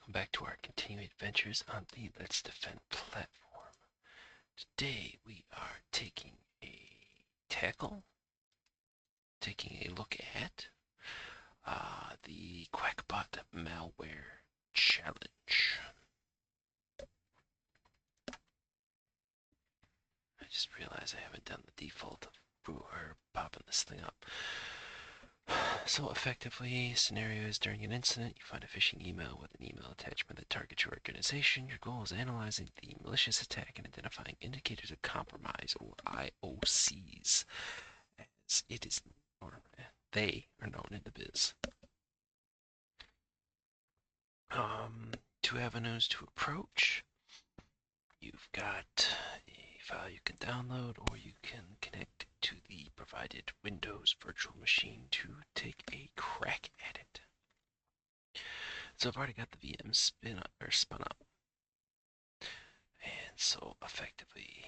Welcome back to our continuing adventures on the Let's Defend platform. Today we are taking a look at the QakBot Malware Challenge. I just realized I haven't done the default of popping this thing up. So effectively, scenarios during an incident, you find a phishing email with an email attachment that targets your organization. Your goal is analyzing the malicious attack and identifying indicators of compromise, or IOCs, as it is, or they are known in the biz. Two avenues to approach. You've got a file you can download, or you can connect to the provided Windows virtual machine to take a crack at it. So I've already got the VM spun up. And so effectively,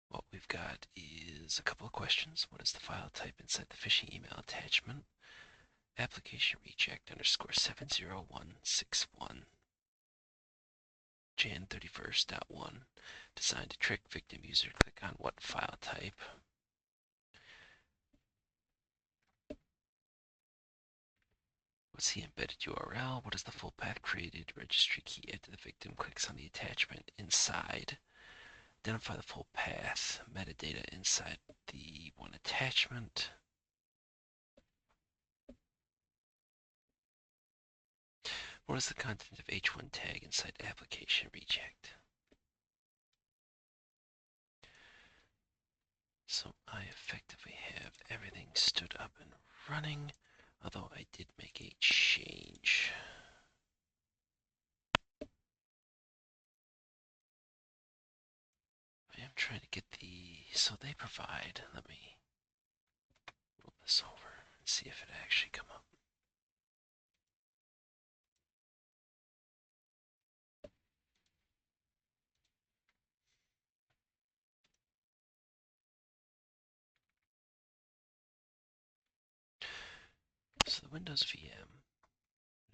what we've got is a couple of questions. What is the file type inside the phishing email attachment? Application reject underscore 70161. Jan 31st.1. Designed to trick victim user. Click on what file type. What's the embedded URL? What is the full path created? Registry key after the victim clicks on the attachment inside. Identify the full path. Metadata inside the one attachment. What is the content of H1 tag inside application reject? So I effectively have everything stood up and running, although I did make a change. I am trying to get so they provide, let me roll this over and see if it actually come up. So the Windows VM,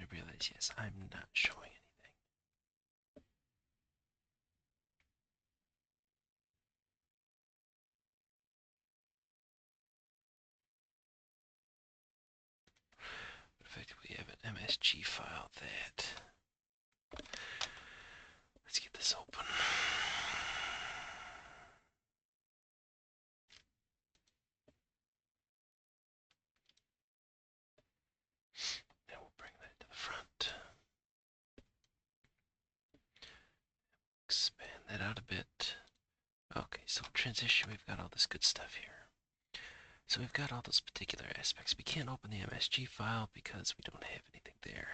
I realize, yes, I'm not showing anything. But effectively, we have an MSG file that, let's get this open. Then we'll bring that to the front. Expand that out a bit. Okay, so transition, we've got all this good stuff here. So we've got all those particular aspects. We can't open the MSG file because we don't have anything there.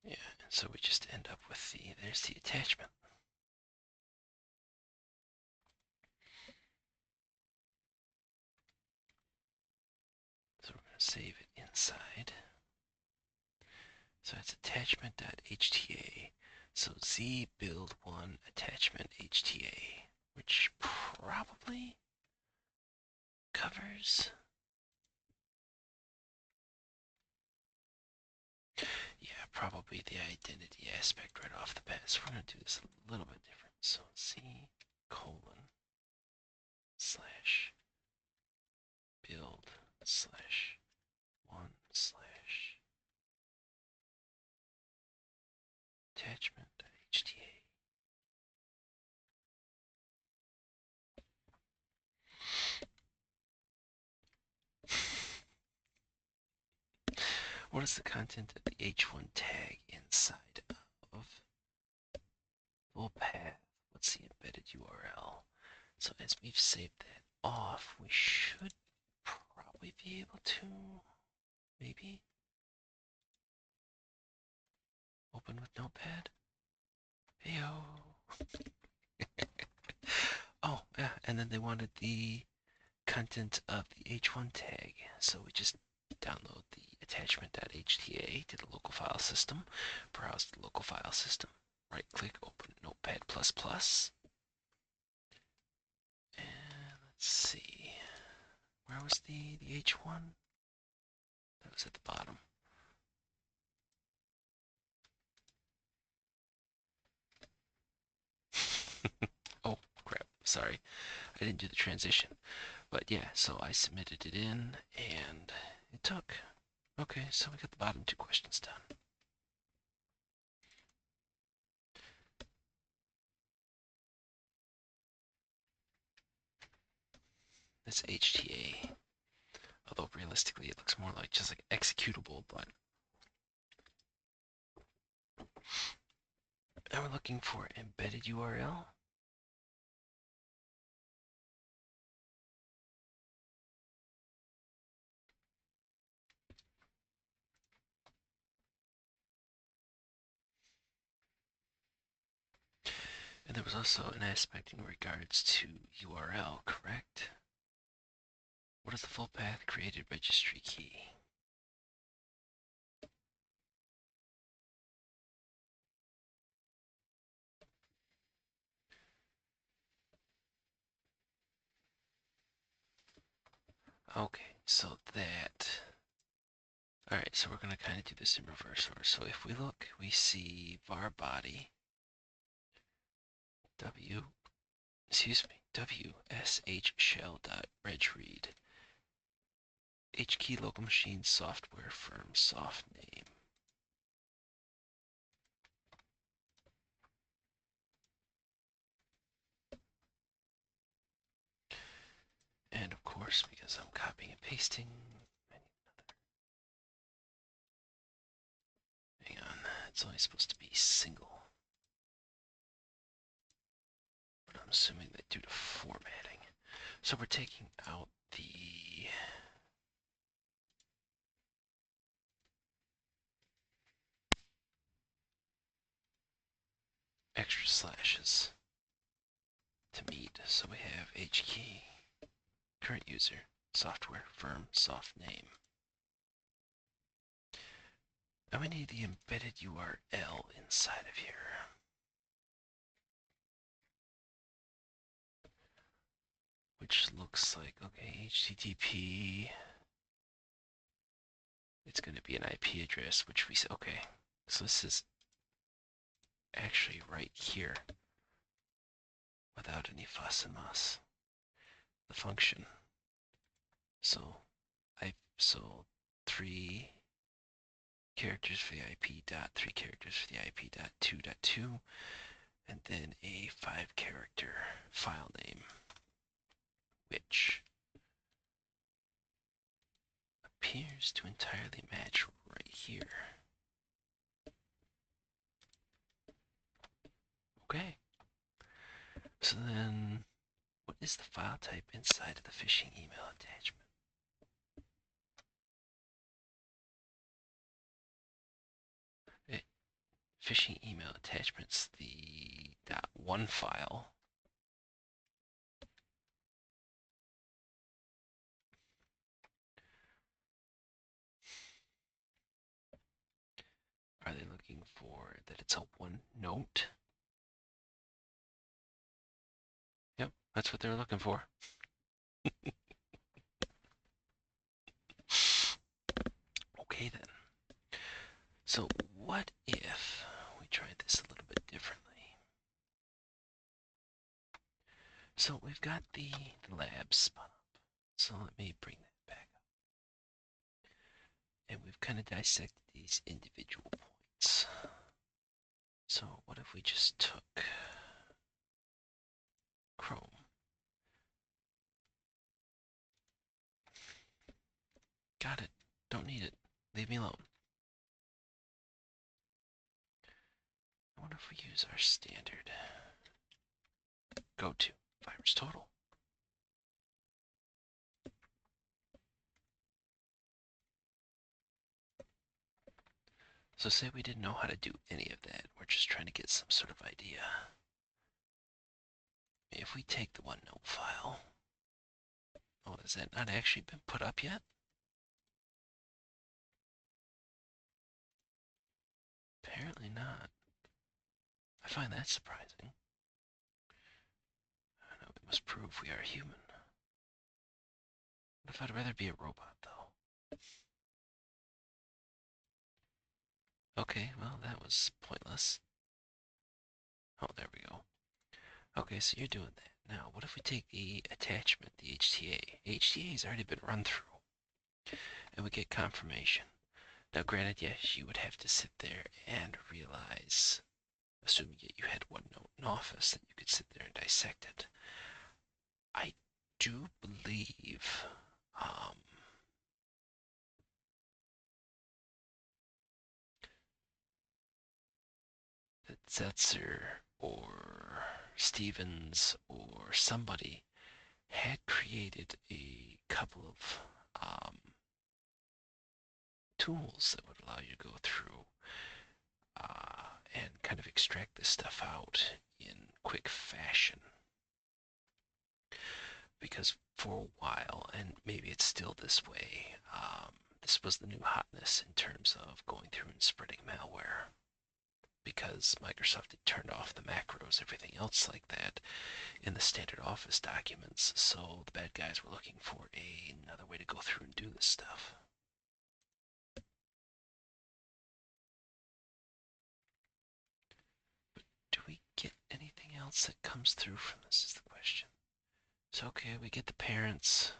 Yeah, and so we just end up with there's the attachment. So we're going to save it inside. So it's attachment.hta. So z build1 attachment hta, which probably covers. Yeah, probably the identity aspect right off the bat. So we're going to do this a little bit different. So z colon slash build slash one slash attachment.hta. What is the content of the H1 tag inside of full path? What's the embedded URL? So as we've saved that off, we should probably be able to maybe open with Notepad. Heyo. Oh, yeah, and then they wanted the content of the H1 tag, so we just download the attachment.hta to the local file system. Browse the local file system. Right-click, open Notepad++. And let's see. Where was the H1? That was at the bottom. Oh, crap. Sorry. I didn't do the transition. But yeah, so I submitted it in, and it took. Okay, so we got the bottom two questions done. This HTA, although realistically it looks more like just like executable, but now we're looking for embedded URL. And there was also an aspect in regards to URL, correct? What is the full path created registry key? Okay, so that. Alright, so we're going to kind of do this in reverse order. So if we look, we see var body wsh shell.regread hkey local machine software firm soft name. And of course, because I'm copying and pasting, I need another. Hang on, it's only supposed to be single. But I'm assuming that due to formatting. So we're taking out the extra slashes to meet. So we have hkey, current user, software firm soft name. Now we need the embedded URL inside of here. Which looks like, okay, HTTP. It's going to be an IP address, which we say, okay. So this is actually right here without any fuss and muss. The function. So 3 characters for the IP dot, 3 characters for the IP dot 2.2, and then a 5-character file name, which appears to entirely match right here. Okay. So then, what is the file type inside of the phishing email attachment? Phishing email attachments, the .1 file. Are they looking for that it's a OneNote? Yep, that's what they're looking for. Okay then. So what if we tried this a little bit differently? So we've got the lab spun up. So let me bring that back up. And we've kind of dissected these individual points. So what if we just took Chrome? Got it. Don't need it. Leave me alone. I wonder if we use our standard go-to virus total. So say we didn't know how to do any of that. We're just trying to get some sort of idea. If we take the OneNote file, oh, has that not actually been put up yet? Apparently not. I find that surprising. I know we must prove we are human. What if I'd rather be a robot, though? Okay, well, that was pointless. Oh, there we go. Okay, so you're doing that. Now, what if we take the attachment, the HTA? HTA has already been run through, and we get confirmation. Now, granted, yes, you would have to sit there and realize, assuming you had OneNote in Office, that you could sit there and dissect it. I do believe that Zetzer or Stevens or somebody had created a couple of tools that would allow you to go through and kind of extract this stuff out in quick fashion. Because for a while, and maybe it's still this way, this was the new hotness in terms of going through and spreading malware. Because Microsoft had turned off the macros, everything else like that, in the standard Office documents, so the bad guys were looking for another way to go through and do this stuff. But do we get anything else that comes through from this is the question. So okay, we get the parents.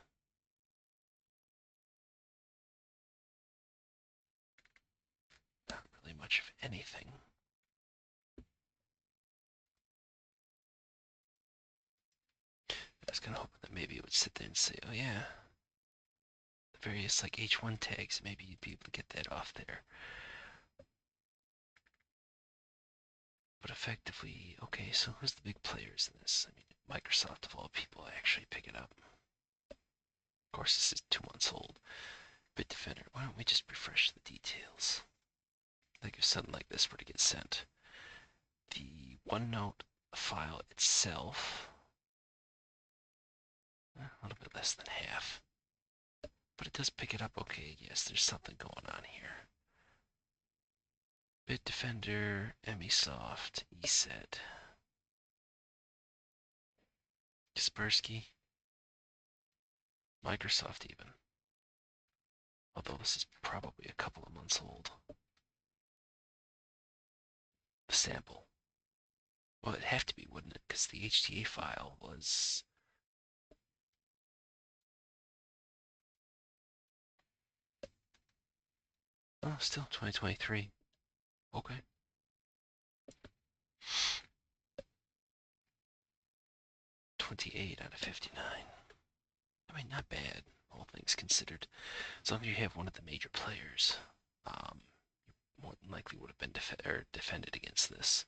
Not really much of anything. I was kind of hoping that maybe it would sit there and say, oh yeah, the various like H1 tags, maybe you'd be able to get that off there. But effectively, okay, so who's the big players in this? I mean, Microsoft of all people actually pick it up. Of course, this is 2 months old. Bitdefender, why don't we just refresh the details? Like if something like this were to get sent. The OneNote file itself, a little bit less than half. But it does pick it up okay. Yes, there's something going on here. Bitdefender, Emisoft, ESET, Kaspersky, Microsoft even. Although this is probably a couple of months old. The sample. Well, it'd have to be, wouldn't it? Because the HTA file was... Oh, still 2023. Okay. 28 out of 59. I mean, not bad, all things considered. As long as you have one of the major players, you more than likely would have been defended against this.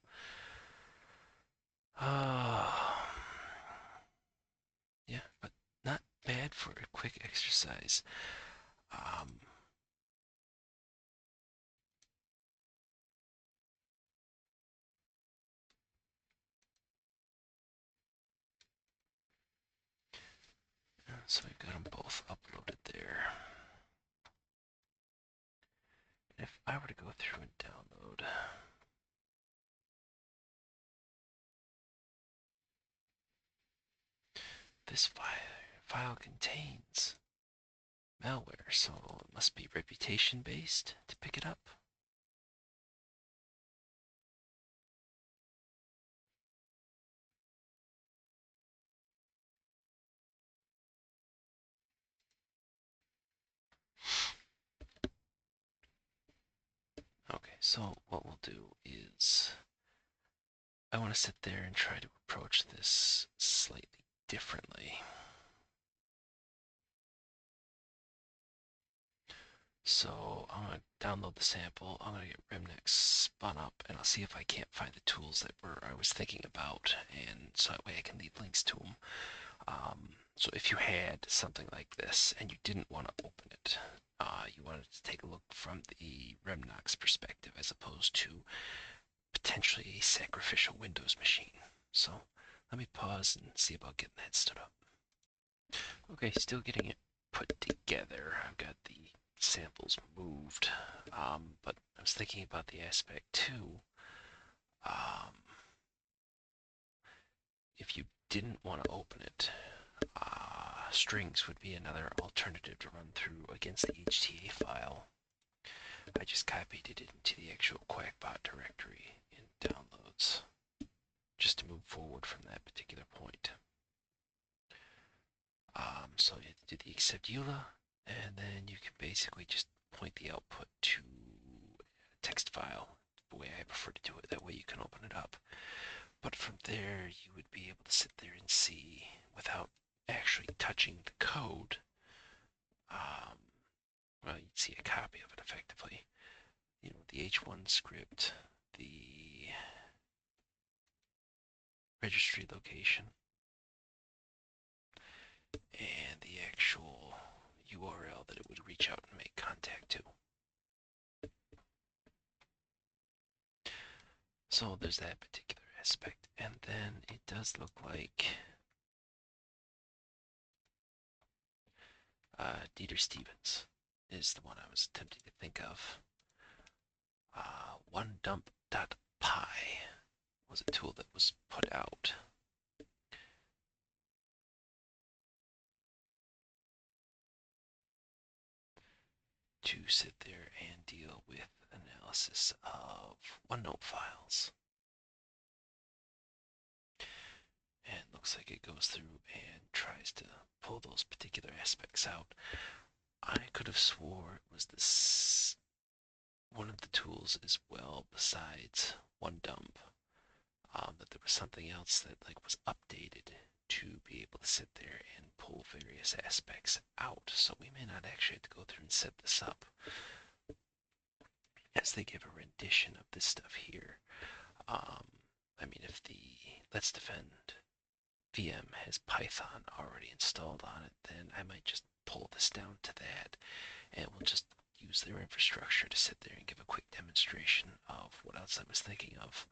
Yeah, but not bad for a quick exercise. So we've got them both uploaded there. And if I were to go through and download, this file contains malware, so it must be reputation based to pick it up. Okay, so what we'll do is I want to sit there and try to approach this slightly differently. So I'm going to download the sample, I'm going to get Remnex spun up, and I'll see if I can't find the tools that I was thinking about, and so that way I can leave links to them. So if you had something like this and you didn't want to open it, you wanted to take a look from the Remnox perspective as opposed to potentially a sacrificial Windows machine. So let me pause and see about getting that stood up. Okay, still getting it put together. I've got the samples moved. But I was thinking about the aspect too. Um, if you didn't want to open it, strings would be another alternative to run through against the HTA file. I just copied it into the actual QakBot directory in downloads, just to move forward from that particular point. So you have to do the accept EULA, and then you can basically just point the output to a text file, the way I prefer to do it. That way you can open it up. But from there, you would be able to sit there and see, without actually touching the code, well, you'd see a copy of it effectively. You know, the H1 script, the registry location, and the actual URL that it would reach out and make contact to. So there's that particular aspect. And then it does look like Dieter Stevens is the one I was attempting to think of. OneDump.py was a tool that was put out. To sit there and deal with analysis of OneNote files. And it looks like it goes through and tries to pull those particular aspects out. I could have swore it was this one of the tools as well besides OneDump, that there was something else that was updated to be able to sit there and pull various aspects out. So we may not actually have to go through and set this up, as they give a rendition of this stuff here. I mean, if the Let's Defend VM has Python already installed on it, then I might just pull this down to that, and we'll just use their infrastructure to sit there and give a quick demonstration of what else I was thinking of,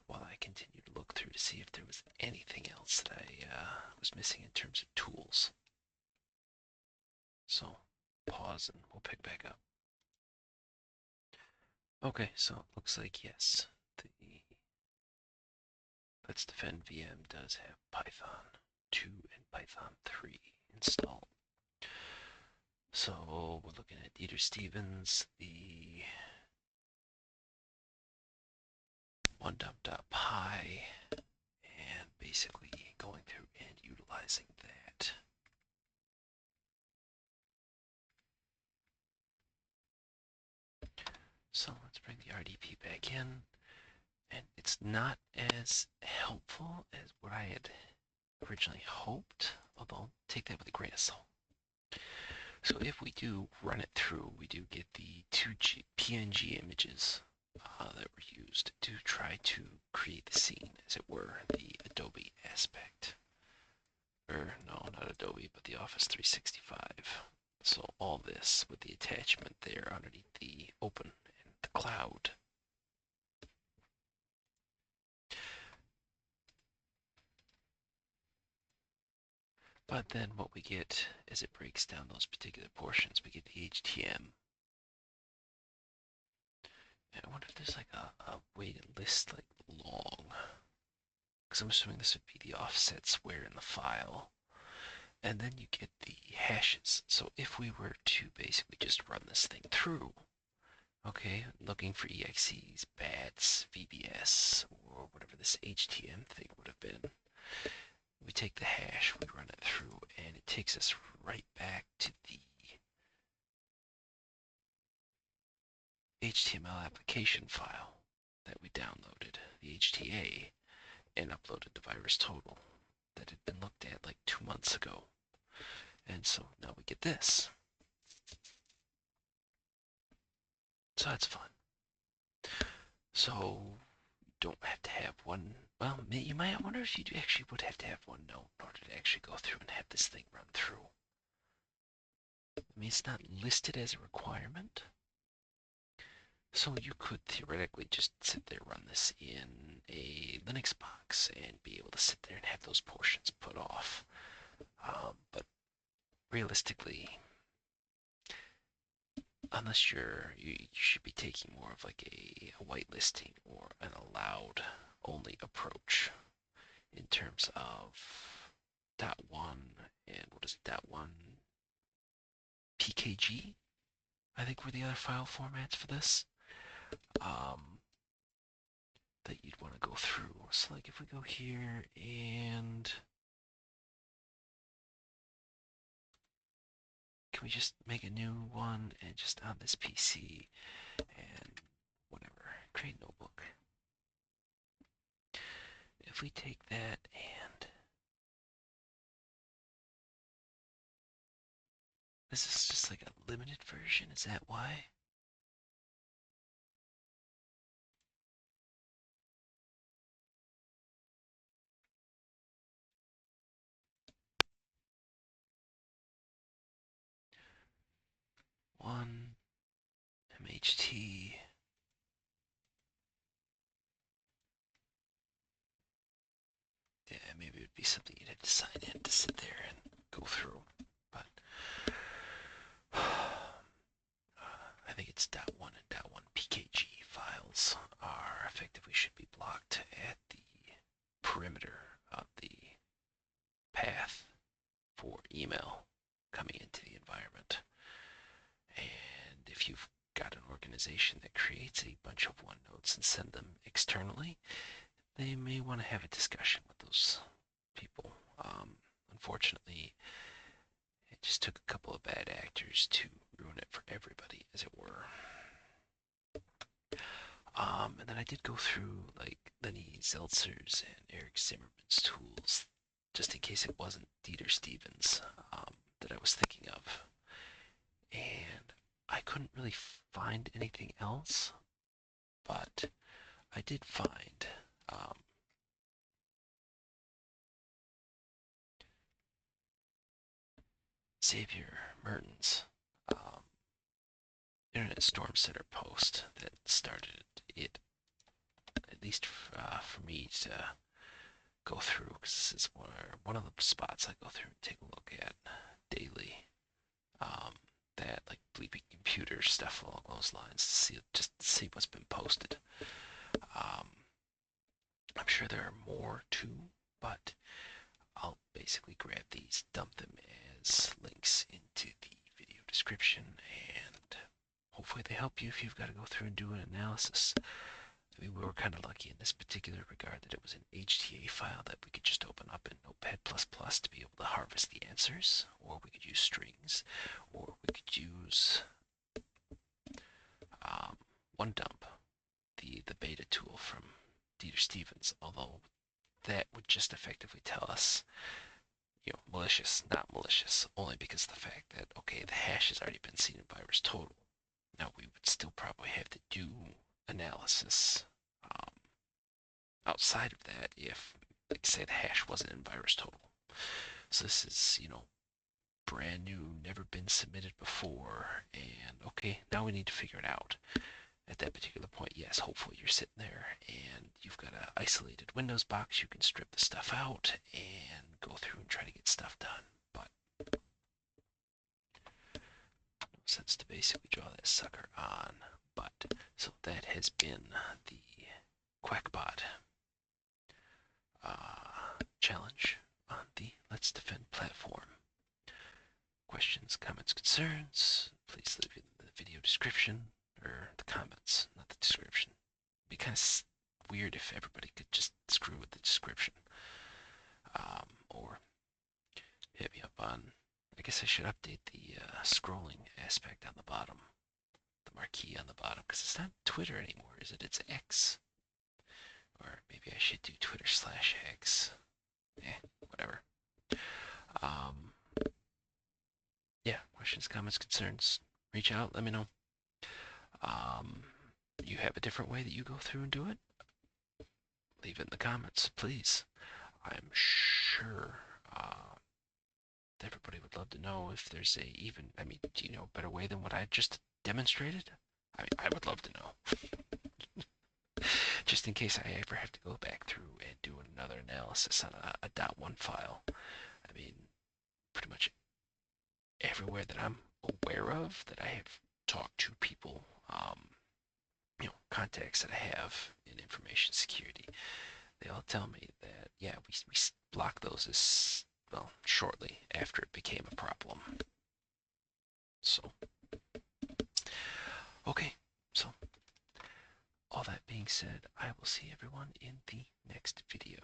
while I continue to look through to see if there was anything else that I was missing in terms of tools. So, pause and we'll pick back up. Okay, so it looks like yes, the Let's Defend VM does have Python 2 and Python 3 installed. So we're looking at Dieter Stevens, the OneDump.py, and basically going through and utilizing that. So let's bring the RDP back in, and it's not as helpful as what I had originally hoped, although take that with a grain of salt. So if we do run it through, we do get the two PNG images that were used to try to create the scene, as it were, the Adobe aspect. Or no, not Adobe, but the Office 365. So all this with the attachment there underneath the open and the cloud. But then what we get as it breaks down those particular portions, we get the HTM. And I wonder if there's a way to list long. Because I'm assuming this would be the offset square in the file. And then you get the hashes. So if we were to basically just run this thing through, okay, looking for EXEs, BATs, VBS, or whatever this HTM thing would have been, we take the hash, we run it through, and it takes us right back to the HTML application file that we downloaded, the HTA, and uploaded to VirusTotal that had been looked at 2 months ago. And so now we get this. So that's fun. So you don't have to have one. Well, you might. I wonder if you actually would have to have OneNote in order to actually go through and have this thing run through. I mean, it's not listed as a requirement. So you could theoretically just sit there, run this in a Linux box, and be able to sit there and have those portions put off. But realistically, unless you should be taking more of like a whitelisting or an allowed only approach in terms of .1 and what is it, .1 PKG, I think were the other file formats for this, that you'd want to go through. So like if we go here and can we just make a new one and just on this PC and whatever, create notebook. If we take that and this is just like a limited version, is that why? One MHT. Yeah, maybe it would be something you'd have to sign in to sit there and go through. But I think it's .1 and .1 PKG files are effectively should be blocked at the perimeter of the path for email coming into the environment. And if you've got an organization that creates a bunch of OneNotes and send them externally, they may want to have a discussion with those people. Unfortunately, it just took a couple of bad actors to ruin it for everybody, as it were. And then I did go through like Lenny Zeltzer's and Eric Zimmerman's tools, just in case it wasn't Dieter Stevens that I was thinking of. And I couldn't really find anything else, but I did find Xavier Mertens' Internet Storm Center post that started it, at least for me to go through, because this is one of the spots I go through and take a look at daily. That like bleeping computer stuff along those lines to see what's been posted. I'm sure there are more too, but I'll basically grab these, dump them as links into the video description, and hopefully they help you if you've got to go through and do an analysis. I mean, we were kind of lucky in this particular regard that it was an HTA file that we could just open up in Notepad++ to be able to harvest the answers, or we could use strings, or we could use OneDump, the beta tool from Dieter Stevens, although that would just effectively tell us, malicious, not malicious, only because of the fact that, okay, the hash has already been seen in VirusTotal. Now, we would still probably have to do analysis outside of that if, like, say, the hash wasn't in VirusTotal. So this is, brand new, never been submitted before, and okay, now we need to figure it out. At that particular point, yes, hopefully you're sitting there and you've got an isolated Windows box. You can strip the stuff out and go through and try to get stuff done. But no sense to basically draw that sucker on. But so that has been the QakBot challenge on the Let's Defend platform. Questions, comments, concerns, please leave it in the video description. Or the comments, not the description. It'd be kind of weird if everybody could just screw with the description. Or hit me up on, I guess I should update the scrolling aspect on the bottom. The marquee on the bottom, because it's not Twitter anymore, is it? It's X. Or maybe I should do Twitter/X. Whatever. Yeah, questions, comments, concerns, reach out, let me know. You have a different way that you go through and do it? Leave it in the comments, please. I'm sure everybody would love to know if there's do you know a better way than what I just demonstrated? I mean, I would love to know. Just in case I ever have to go back through and do another analysis on a .1 file. I mean, pretty much everywhere that I'm aware of that I have talk to people, contacts that I have in information security, they all tell me that, yeah, we blocked those as, well, shortly after it became a problem. So, okay, so all that being said, I will see everyone in the next video.